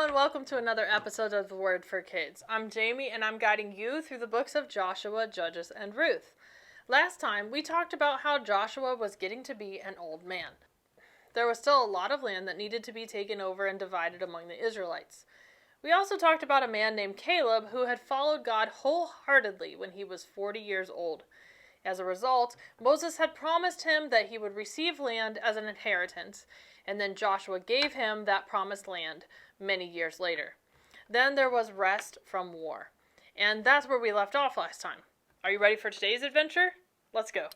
and welcome to another episode of The Word for Kids. I'm Jamie, and I'm guiding you through the books of Joshua, Judges, and Ruth. Last time, we talked about how Joshua was getting to be an old man. There was still a lot of land that needed to be taken over and divided among the Israelites. We also talked about a man named Caleb who had followed God wholeheartedly when he was 40 years old. As a result, Moses had promised him that he would receive land as an inheritance, and then Joshua gave him that promised land many years later. Then there was rest from war. And that's where we left off last time. Are you ready for today's adventure? Let's go.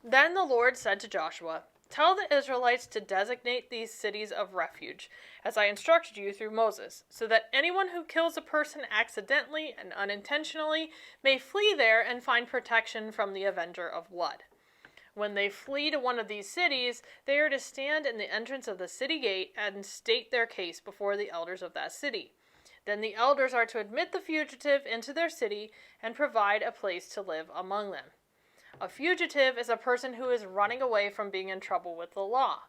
Then the Lord said to Joshua, "Tell the Israelites to designate these cities of refuge, as I instructed you through Moses, so that anyone who kills a person accidentally and unintentionally may flee there and find protection from the Avenger of Blood. When they flee to one of these cities, they are to stand in the entrance of the city gate and state their case before the elders of that city. Then the elders are to admit the fugitive into their city and provide a place to live among them. A fugitive is a person who is running away from being in trouble with the law.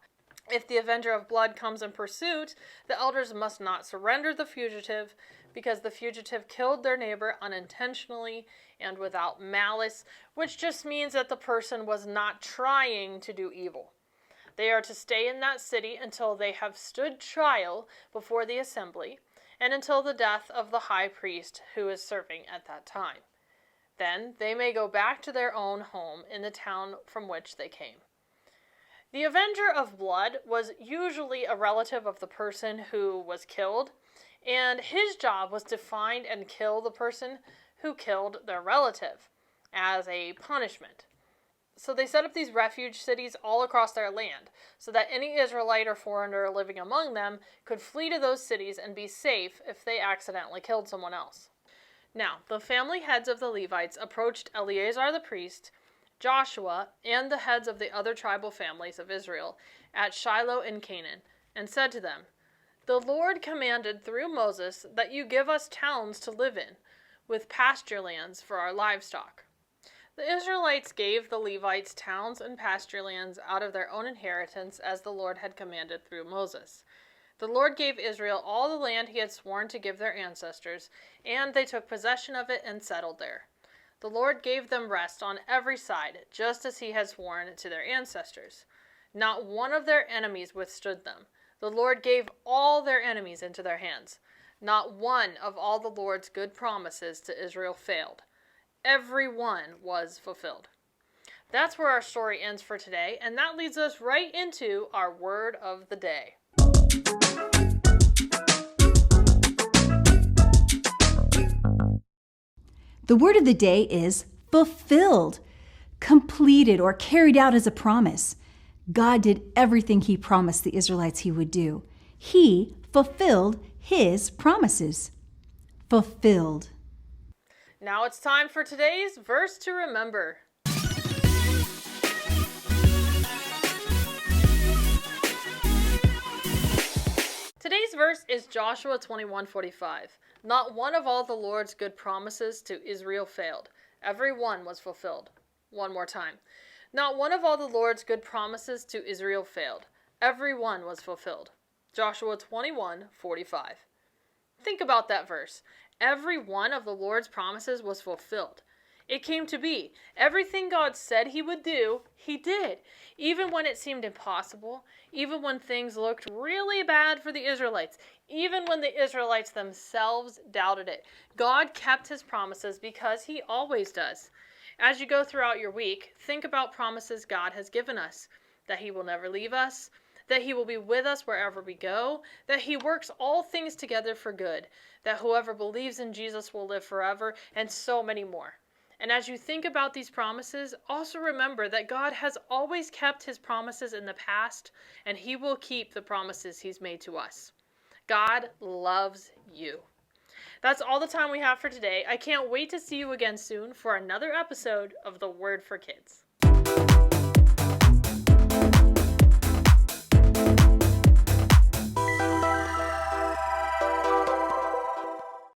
If the Avenger of Blood comes in pursuit, the elders must not surrender the fugitive because the fugitive killed their neighbor unintentionally and without malice, which just means that the person was not trying to do evil. They are to stay in that city until they have stood trial before the assembly and until the death of the high priest who is serving at that time. Then they may go back to their own home in the town from which they came." The Avenger of Blood was usually a relative of the person who was killed, and his job was to find and kill the person who killed their relative as a punishment. So they set up these refuge cities all across their land, so that any Israelite or foreigner living among them could flee to those cities and be safe if they accidentally killed someone else. Now, the family heads of the Levites approached Eleazar the priest, Joshua, and the heads of the other tribal families of Israel at Shiloh in Canaan, and said to them, "The Lord commanded through Moses that you give us towns to live in, with pasture lands for our livestock." The Israelites gave the Levites towns and pasture lands out of their own inheritance as the Lord had commanded through Moses. The Lord gave Israel all the land he had sworn to give their ancestors, and they took possession of it and settled there. The Lord gave them rest on every side, just as he had sworn to their ancestors. Not one of their enemies withstood them. The Lord gave all their enemies into their hands. Not one of all the Lord's good promises to Israel failed. Every one was fulfilled. That's where our story ends for today, and that leads us right into our word of the day. The word of the day is fulfilled, completed, or carried out as a promise. God did everything he promised the Israelites he would do. He fulfilled his promises. Fulfilled. Now it's time for today's verse to remember. Today's verse is Joshua 21:45. Not one of all the Lord's good promises to Israel failed. Every one was fulfilled. One more time. Not one of all the Lord's good promises to Israel failed. Every one was fulfilled. Joshua 21:45. Think about that verse. Every one of the Lord's promises was fulfilled. It came to be. Everything God said he would do, he did. Even when it seemed impossible, even when things looked really bad for the Israelites, even when the Israelites themselves doubted it, God kept his promises because he always does. As you go throughout your week, think about promises God has given us, that he will never leave us, that he will be with us wherever we go, that he works all things together for good, that whoever believes in Jesus will live forever, and so many more. And as you think about these promises, also remember that God has always kept his promises in the past, and he will keep the promises he's made to us. God loves you. That's all the time we have for today. I can't wait to see you again soon for another episode of The Word for Kids.